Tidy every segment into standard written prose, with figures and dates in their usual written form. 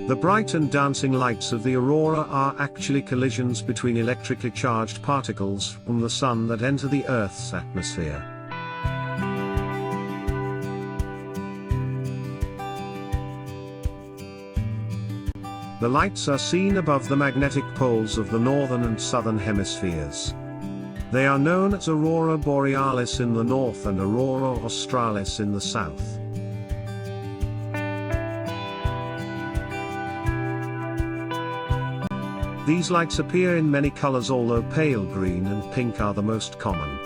The bright and dancing lights of the aurora are actually collisions between electrically charged particles from the sun that enter the Earth's atmosphere. The lights are seen above the magnetic poles of the northern and southern hemispheres. They are known as Aurora Borealis in the north and Aurora Australis in the south. These lights appear in many colors, although pale green and pink are the most common.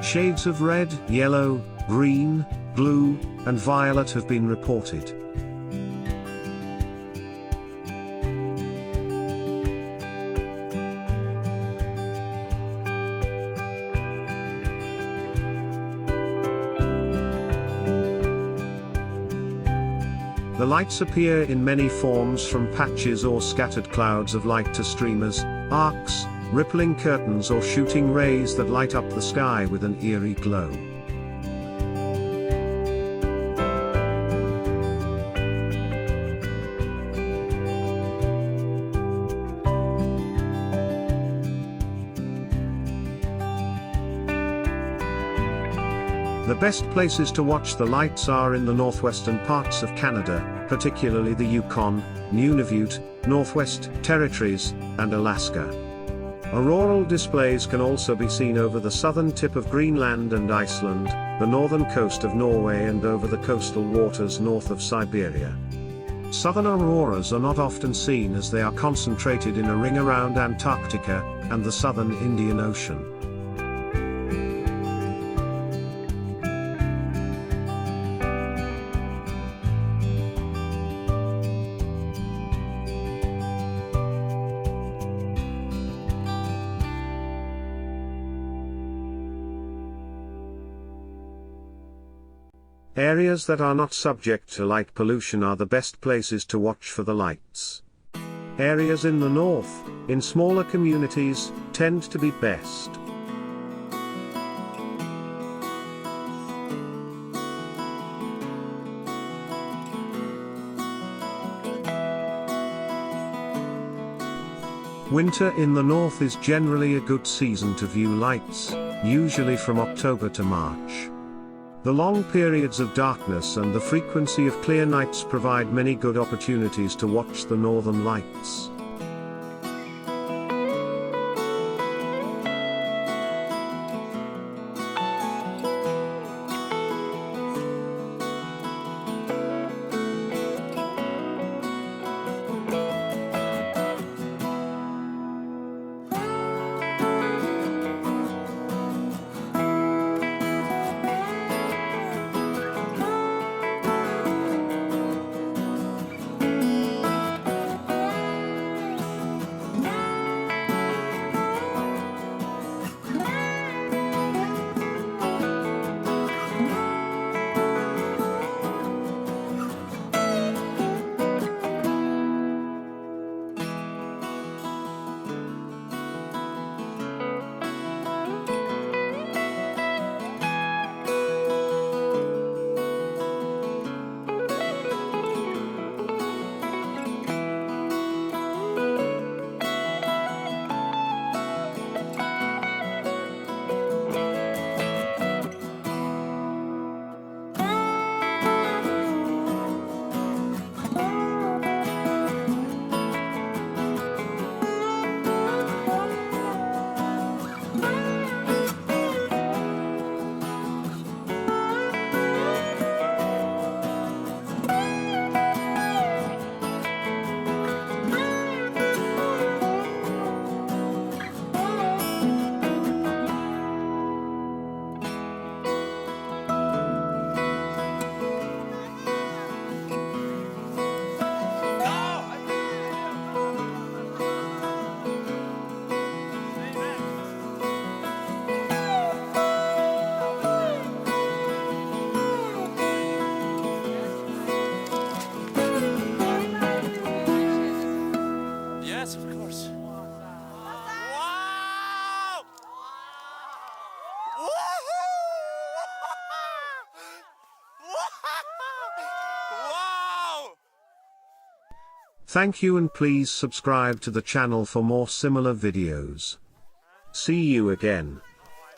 Shades of red, yellow, green, blue, and violet have been reported. The lights appear in many forms, from patches or scattered clouds of light to streamers, arcs, rippling curtains, or shooting rays that light up the sky with an eerie glow. The best places to watch the lights are in the northwestern parts of Canada, particularly the Yukon, Nunavut, Northwest Territories, and Alaska. Auroral displays can also be seen over the southern tip of Greenland and Iceland, the northern coast of Norway, and over the coastal waters north of Siberia. Southern auroras are not often seen as they are concentrated in a ring around Antarctica and the southern Indian Ocean. Areas that are not subject to light pollution are the best places to watch for the lights. Areas in the north, in smaller communities, tend to be best. Winter in the north is generally a good season to view lights, usually from October to March. The long periods of darkness and the frequency of clear nights provide many good opportunities to watch the northern lights. Thank you and please subscribe to the channel for more similar videos. See you again.